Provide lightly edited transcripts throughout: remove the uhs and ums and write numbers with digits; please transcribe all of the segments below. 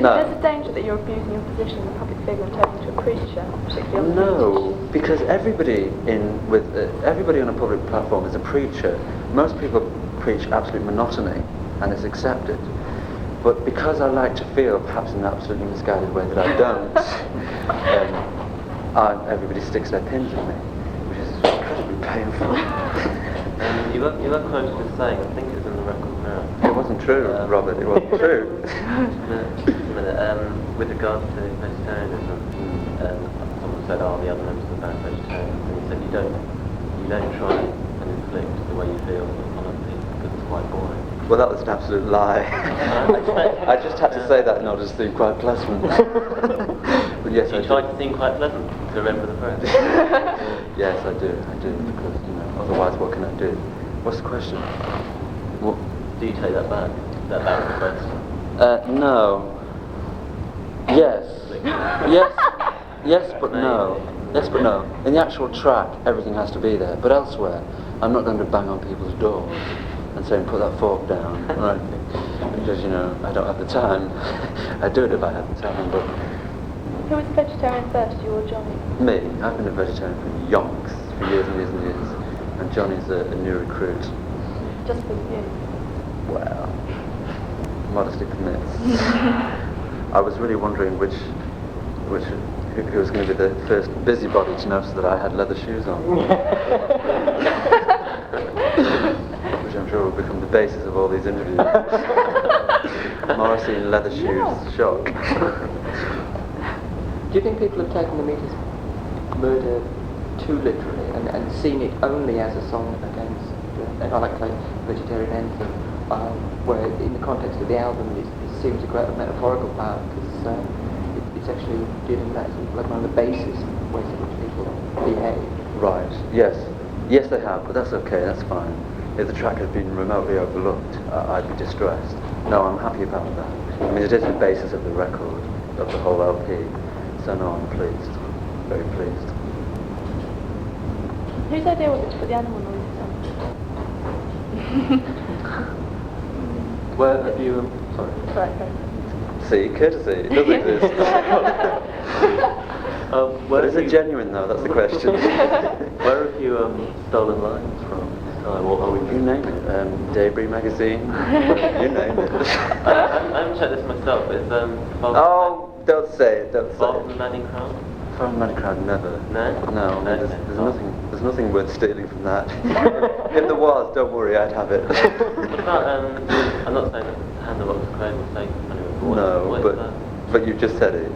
Is there a danger that you're abusing your position as a public figure and turning into a preacher, particularly on the No, because everybody on a public platform is a preacher. Most people preach absolute monotony, and it's accepted. But because I like to feel, perhaps in an absolutely misguided way, that I don't, everybody sticks their pins in me, which is incredibly painful. You were quoted as saying, I think it was in the record now. It wasn't true, Robert, it wasn't true. With regard to vegetarianism, someone said, the other members of the band vegetarians, and he said, you don't try and inflict the way you feel on other people because it's quite boring. Well, that was an absolute lie. I just had to say that in order to seem quite pleasant. But yes, you tried to seem quite pleasant, to remember the phrase. Yes, I do, because, otherwise what can I do? What's the question? What? Do you take that back? That request? No. Yes. Yes, but no. Yes, but no. In the actual track, everything has to be there. But elsewhere, I'm not going to bang on people's doors and saying, put that fork down, right? Because, I don't have the time. I'd do it if I had the time, but... Who was a vegetarian first, you or Johnny? Me. I've been a vegetarian for yonks, for years and years and years. And Johnny's a new recruit. Just for you? Well, modesty permits. I was really wondering who was going to be the first busybody to notice that I had leather shoes on. Which I'm sure will become the basis of all these interviews. Morrissey in leather shoes, shock. Do you think people have taken the Meters murder too literally and seen it only as a song against, I like to play vegetarian anthem, where in the context of the album it seems a great metaphorical power because it's actually dealing with that like one of the basis ways in which people behave. Right, yes. Yes they have, but that's okay, that's fine. If the track had been remotely overlooked, I'd be distressed. No, I'm happy about that. I mean, it is the basis of the record, of the whole LP. So no, I'm pleased. Very pleased. Whose idea was it to put the animal noises on? Where have you... sorry. Right. See, courtesy, it does exist. But is it genuine though, that's the question. Where have you stolen lines from this time? You name it. Debris magazine. You name it. I haven't checked this myself, but it's don't say it, don't say Bob it. the Manning Crowd? From Manning Crowd, never. No? No, there's nothing worth stealing from that. If there was, don't worry, I'd have it. What about, I'm not saying that Hand the Rock's Cradle was taken from anyone. No, but you just said it.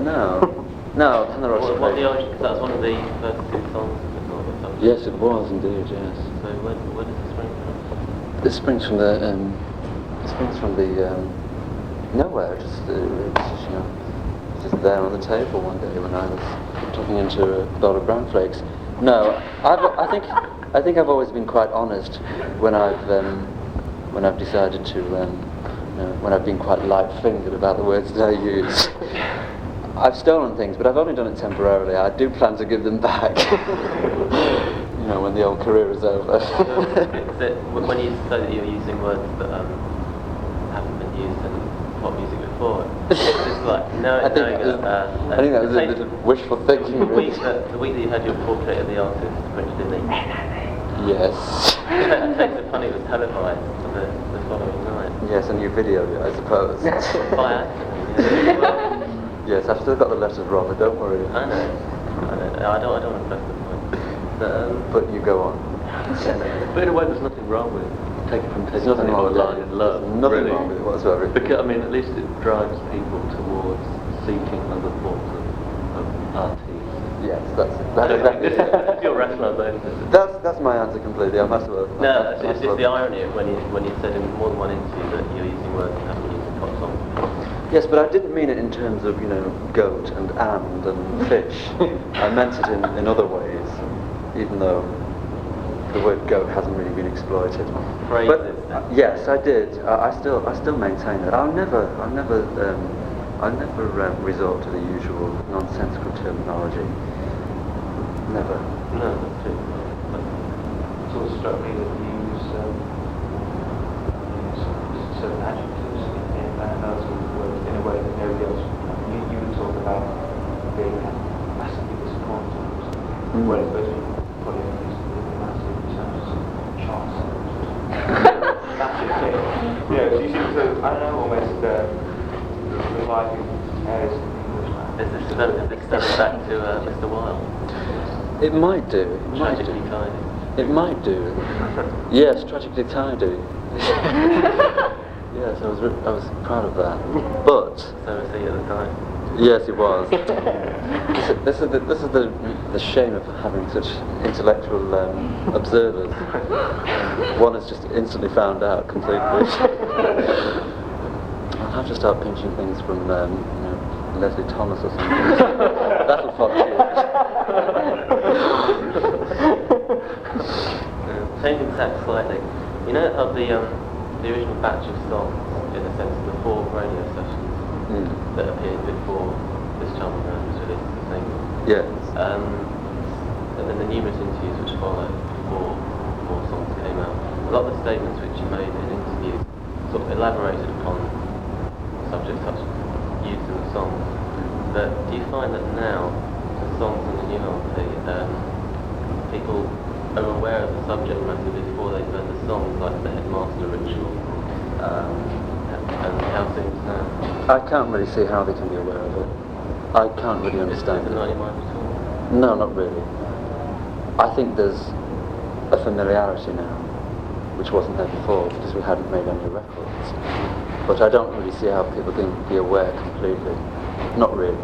No, Hand the Rock's Cradle. What the origin, because that was one of the first two songs of the song. Yes, it was indeed, yes. So where does it spring from? It springs from the, nowhere, just there on the table one day when I was talking into a bowl of brown flakes. No, I think I've always been quite honest when I've decided to when I've been quite light-fingered about the words that I use. I've stolen things, but I've only done it temporarily. I do plan to give them back. When the old career is over. When you say that you're using words that haven't been used in pop music before, it's just like I think that was a bit of wishful thinking. The week that you had your portrait of the artist printed in the yes. It takes it funny it was televised for the following night. Yes, and you videoed it, I suppose. By accident. Yes, I've still got the letters, Robert. Don't worry. I know. I don't want to press the point. But you go on. But in a way, there's nothing wrong with taking from There's nothing wrong with line in love. There's nothing really. wrong with it whatsoever. Because at least it drives people towards seeking other forms of artists. Yes, that's exactly it. That's your rationalisation. That's my answer completely. I must have. No, it's just the irony of when you said in more than one interview that you're using words that haven't used in pop songs. Yes, but I didn't mean it in terms of goat and fish. I meant it in other ways, even though the word goat hasn't really been exploited. Phrases. But yes, I did. I still maintain that. I'll never resort to the usual nonsensical terminology. Never. No, that's true. It sort of struck me that you use certain adjectives in those words in a way that no Well, it's supposed to be probably massive in terms of charts. Massive thing. Yeah, so you see, so I don't know, almost reviving airs of English man. Is this going back to Mr. Wilde? It might do. It might do. Tragically tidy. It might do. Yes, tragically tidy. Yes, I was proud of that. But So was he at the time. yes, it was. This is the shame of having such intellectual observers. One has just instantly found out completely. I'll have to start pinching things from Leslie Thomas or something. That'll follow you. Changing tack slightly. You know how the original batch of songs, in a sense, the 4 radio sessions that appeared before this Charming Man was released as a single. Yes. And then the numerous interviews which followed before more songs came out. A lot of the statements which you made in interviews sort of elaborated upon subjects such as used in the songs. But do you find that now, the songs on the new LP, people are aware of the subject matter before they've heard the songs, like the Headmaster Ritual, and how things now? I can't really see how they can be aware of it. I can't really understand Is it it. not in your mind at all? No, not really. I think there's a familiarity now, which wasn't there before because we hadn't made any records. But I don't really see how people can be aware completely. Not really.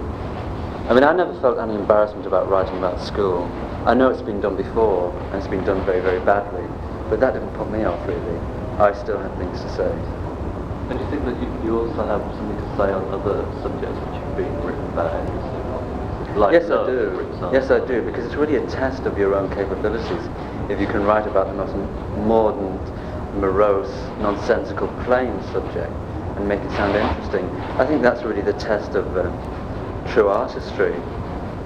I mean, I never felt any embarrassment about writing about school. I know it's been done before, and it's been done very, very badly, but that didn't put me off, really. I still had things to say. And do you think that you also have something to say on other subjects which have been written about? Like Yes, love, I do. for example? Yes, I do, because it's really a test of your own capabilities. If you can write about the most mordant, morose, nonsensical, plain subject and make it sound interesting, I think that's really the test of true artistry.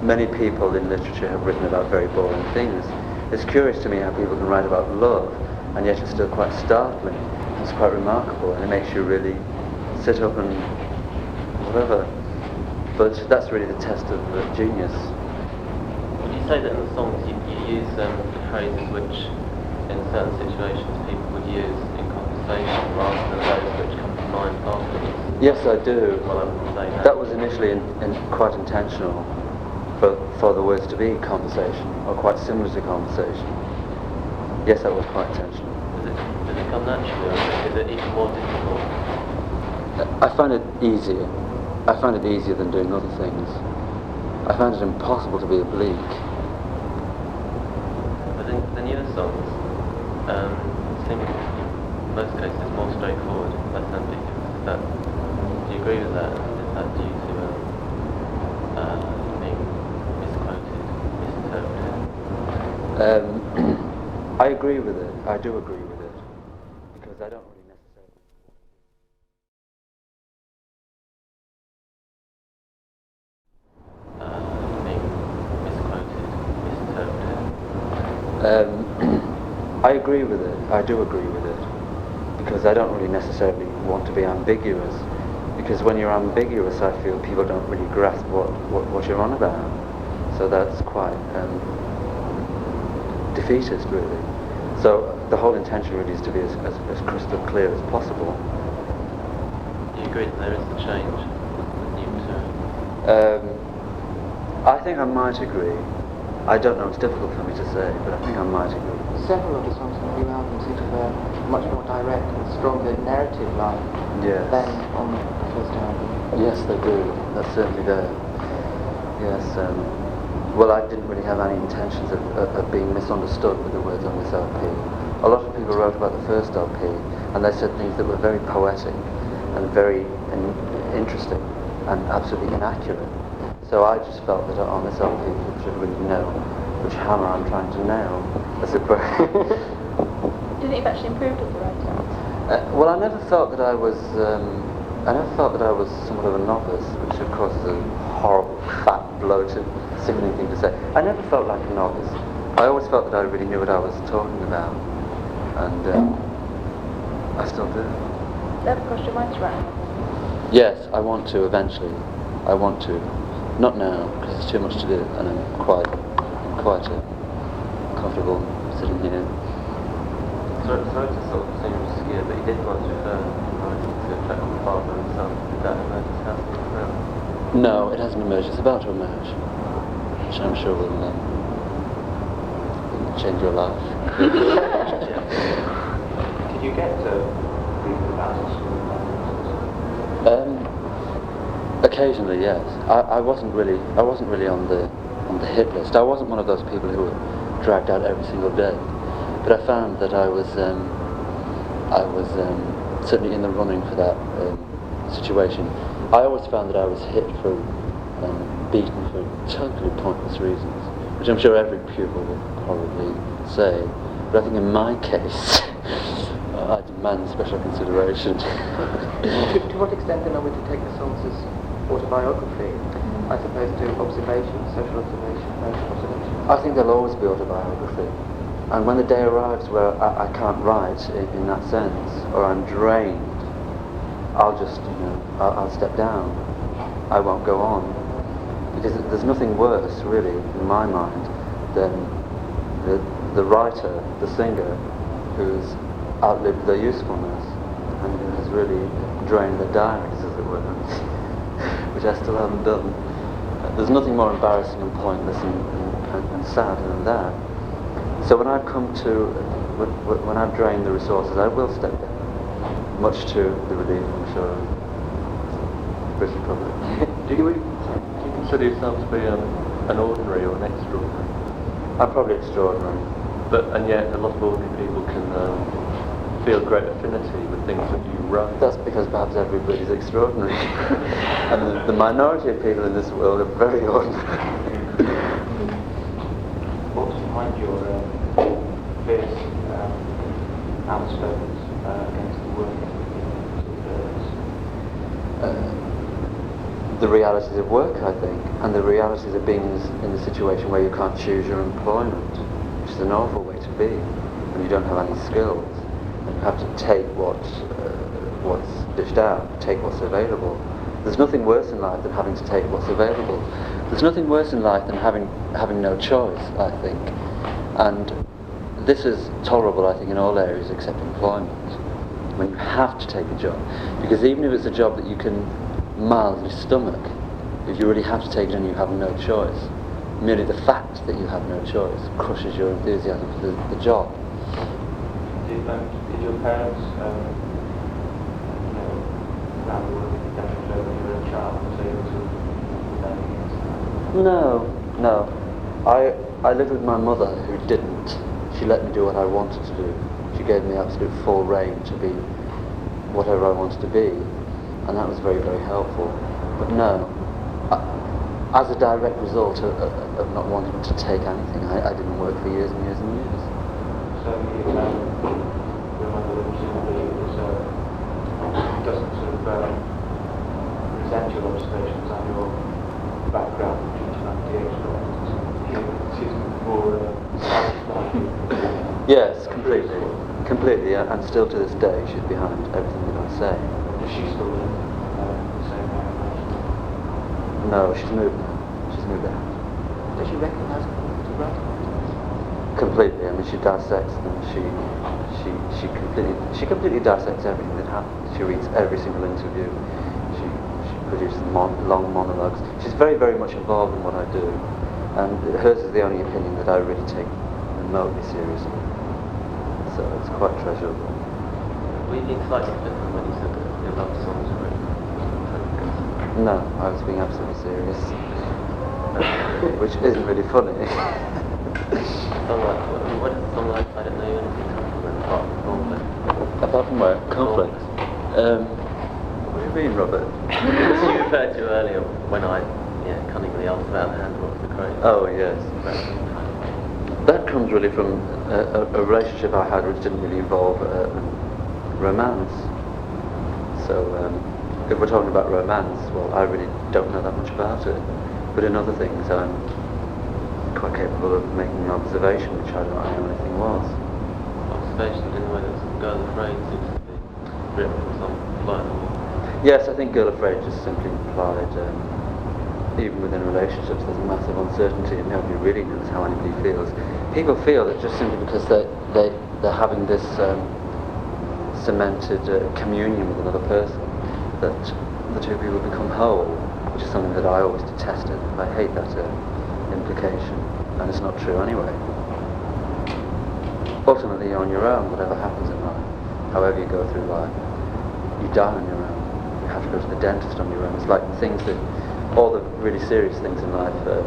Many people in literature have written about very boring things. It's curious to me how people can write about love, and yet it's still quite startling. It's quite remarkable, and it makes you really sit up and whatever. But that's really the test of genius. Would you say that in the songs you use phrases which, in certain situations, people would use in conversation rather than those which come to mind afterwards? Yes, I do. Well, I'm saying That was initially quite intentional, for the words to be conversation, or quite similar to conversation. Yes, that was quite intentional. Does it come naturally, or is it even more difficult? I find it easier. I find it easier than doing other things. I find it impossible to be oblique. But the newer songs seem, in most cases, more straightforward, less ambiguous. Do you agree with that? Is that due to being misquoted, misinterpreted? I agree with it. I do agree with it, because I don't really necessarily. Being misquoted, misinterpreted. I agree with it. I do agree with it, because I don't really necessarily want to be ambiguous. Because when you're ambiguous, I feel people don't really grasp what you're on about. So that's quite defeatist, really. So the whole intention really is to be as crystal clear as possible. Do you agree that there is a change with new material? I think I might agree. I don't know, it's difficult for me to say, but I think I might agree. Several of the songs on the new album seem to have a much more direct and stronger narrative line Yes. than on the first album. Yes, they do. That's certainly there. Yes. Well, I didn't really have any intentions of being misunderstood with the words on this LP. A lot of people wrote about the first LP, and they said things that were very poetic and very interesting and absolutely inaccurate. So I just felt that on this LP people should really know which hammer I'm trying to nail, as it were. Do you think you've actually improved as a writer? Well, I never felt that I was somewhat of a novice, which of course is a horrible, fat, bloated, sickening thing to say. I never felt like a novice. I always felt that I really knew what I was talking about, and I still do. Does that ever cross your mind to write? Yes, I want to eventually. I want to. Not now, because there's too much to do, and I'm quite quite comfortable sitting here. Sorry to sort of seem obscure, but he did once refer to a track called Father and Son. Did that emerge as something around? No, it hasn't emerged. It's about to emerge, which I'm sure will change your life. Did you get to read the bands? Occasionally, yes. I wasn't really on the hit list. I wasn't one of those people who were dragged out every single day. But I found that I was certainly in the running for that situation. I always found that I was hit for beaten for totally pointless reasons, which I'm sure every pupil will probably say. But I think in my case, I demand special consideration. To what extent then are we to take the songs as autobiography, as opposed to observation, social observation, emotional observation? I think there'll always be autobiography. And when the day arrives where I can't write in that sense, or I'm drained, I'll just, I'll step down. I won't go on. Because there's nothing worse, really, in my mind, than the writer, the singer, who's outlived their usefulness and who has really drained their diaries, as it were, which I still haven't done. There's nothing more embarrassing and pointless and sad than that. So when I've when I've drained the resources, I will step down, much to the relief, I'm sure, of the British public. Do you consider yourself to be an ordinary or an extraordinary? I'm probably extraordinary. And yet a lot of ordinary people can feel great affinity with things that you write. That's because perhaps everybody's extraordinary. And the minority of people in this world are very ordinary. What's behind your fierce outspoken against the work The realities of work, I think, and the realities of being in a situation where you can't choose your employment, which is an awful way to be, when you don't have any skills, and you have to take what's dished out, take what's available. There's nothing worse in life than having to take what's available. There's nothing worse in life than having no choice, I think. And this is tolerable, I think, in all areas except employment, when you have to take a job. Because even if it's a job that you can mildly stomach, if you really have to take it and you have no choice, merely the fact that you have no choice crushes your enthusiasm for the job. Did your parents, around the world, demonstrate when you were a child, so you were against that? No. I lived with my mother, who didn't. She let me do what I wanted to do. She gave me absolute full reign to be whatever I wanted to be, and that was very, very helpful. But no, as a direct result of not wanting to take anything, I didn't work for years and years and years. So you remember that presumably it doesn't sort of resent your observations and your background in she's more satisfying. Yes, completely, and still to this day she's behind everything that I say. Does she still live the same way? No, she's moved now. She's moved out. Does she recognise the writing? Completely. I mean, she dissects them. She completely dissects everything that happens. She reads every single interview. She produces long monologues. She's very, very much involved in what I do, and hers is the only opinion that I really take remotely seriously. So it's quite treasurable. Were you being slightly different when you said that your love songs were written? No, I was being absolutely serious, which isn't really funny. What is the song like? I don't know anything from it apart from conflict. Apart from what? Conflicts? What do you mean, Robert? You referred to earlier when I cunningly asked about the handle of the crane. Oh, yes. That comes really from a relationship I had which didn't really involve romance. So, if we're talking about romance, well, I really don't know that much about it. But in other things, I'm quite capable of making an observation which I don't know anything was. Observation in the way that Girl Afraid seems to be written from some flight. Yes, I think Girl Afraid just simply implied even within relationships, there's a massive uncertainty and nobody really knows how anybody feels. People feel that just simply because they're having this cemented communion with another person, that the two people become whole, which is something that I always detested. I hate that implication, and it's not true anyway. Ultimately, you're on your own, whatever happens in life, however you go through life, you die on your own. You have to go to the dentist on your own. It's like things that, all the really serious things in life are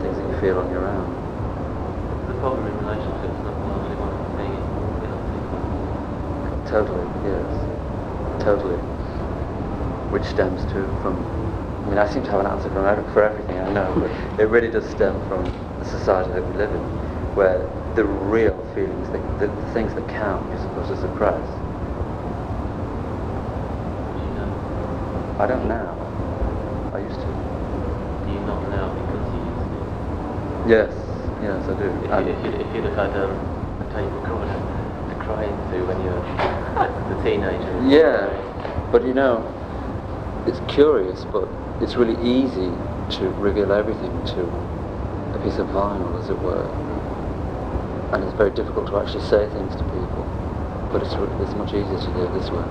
things that you feel on your own. The problem in relationships is not largely one of being guilty. Totally, yes. Totally. Which stems from, I mean, I seem to have an answer for everything, I know, but it really does stem from the society that we live in, where the real feelings, the things that count, you're supposed to suppress. Do you know? I don't now. I used to. Do you not now because you used to? Yes, I do. If you'd have had a tape recorder to cry into when you were the teenager. Yeah, but you know, it's curious, but it's really easy to reveal everything to a piece of vinyl, as it were. And it's very difficult to actually say things to people, but it's much easier to do it this way.